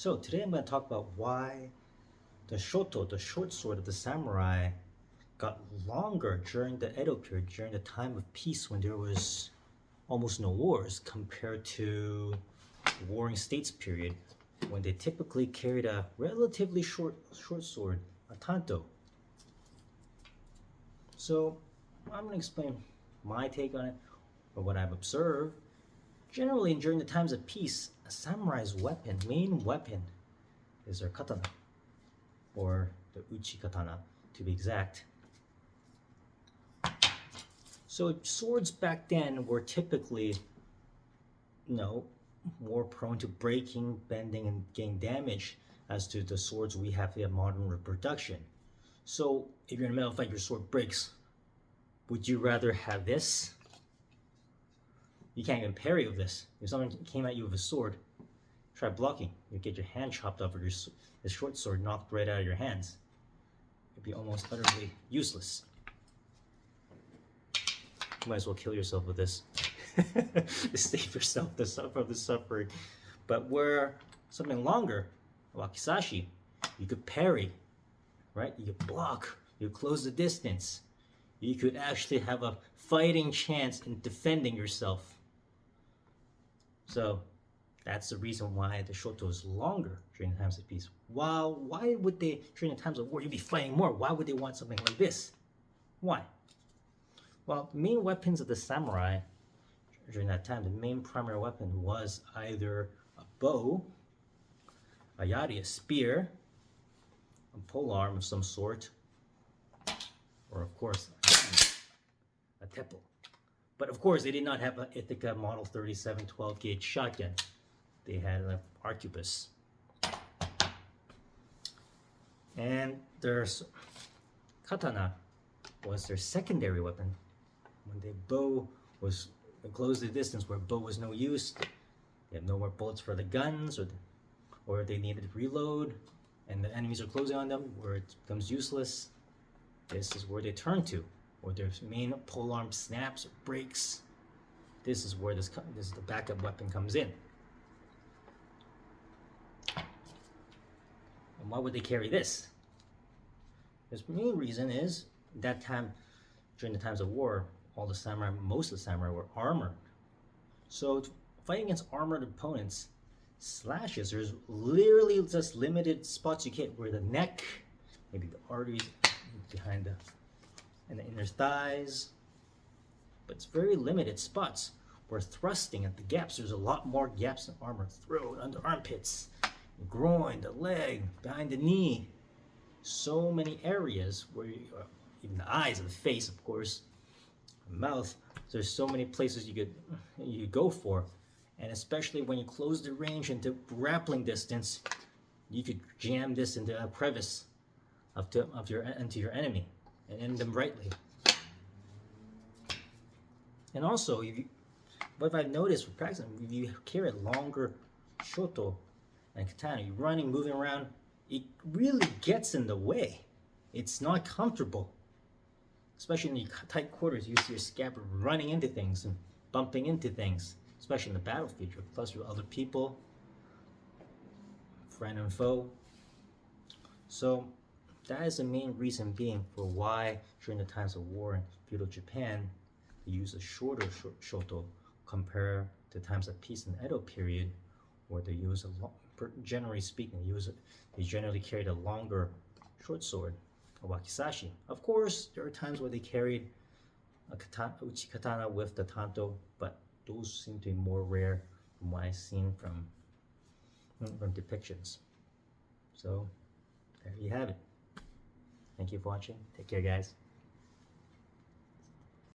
So today I'm going to talk about why the shoto, the short sword of the samurai, got longer during the Edo period, during the time of peace when there was almost no wars, compared to the Warring States period when they typically carried a relatively short sword, a tanto. So I'm going to explain my take on it, or what I've observed. Generally, during the times of peace, a samurai's main weapon, is their katana, or the uchi katana to be exact. So swords back then were typically, more prone to breaking, bending, and getting damaged as to the swords we have in modern reproduction. So if you're in a metal fight, your sword breaks. Would you rather have this? You can't even parry with this. If someone came at you with a sword, try blocking. You get your hand chopped off, or the short sword knocked right out of your hands. It'd be almost utterly useless. You might as well kill yourself with this to save yourself from the suffering. But where something longer, wakizashi, you could parry, right? You could block. You could close the distance. You could actually have a fighting chance in defending yourself. So that's the reason why the shoto is longer during the times of peace. Why would they, during the times of war, you'd be fighting more? Why would they want something like this? Why? Well, the main weapons of the samurai during that time, the main primary weapon was either a bow, a yari, a spear, a polearm of some sort, or of course, a teppo. But of course, they did not have an Ithaca Model 37 12-gauge shotgun. They had an arquebus. And their katana was their secondary weapon. When the bow was close the distance, where bow was no use, they have no more bullets for the guns, or they needed to reload, and the enemies are closing on them, where it becomes useless. This is where they turn to, or their main polearm snaps or breaks. This is where this the backup weapon comes in. And why would they carry this? The main reason is that time, during the times of war, most of the samurai were armored. So to fight against armored opponents, slashes, there's literally just limited spots you get, where the neck, maybe the arteries behind and the inner thighs, but it's very limited spots. Where thrusting at the gaps, there's a lot more gaps in armor. Throat, under armpits, the groin, the leg, behind the knee. So many areas where even the eyes and the face, of course, the mouth. There's so many places you could go for, and especially when you close the range into grappling distance, you could jam this into a crevice into your enemy and end them rightly. And also, what I've noticed with practicing, if you carry a longer shoto and katana, you're running, moving around, it really gets in the way. It's not comfortable. Especially in the tight quarters, you see your scabbard running into things and bumping into things, especially in the battlefield. You're close with other people, friend and foe. So that is the main reason being for why during the times of war in feudal Japan, they use a shorter shoto compared to times of peace in the Edo period, where they use generally speaking, they generally carried a longer short sword, a wakizashi. Of course, there are times where they carried a uchi katana with the tanto, but those seem to be more rare from what I've seen from depictions. So there you have it. Thank you for watching. Take care, guys.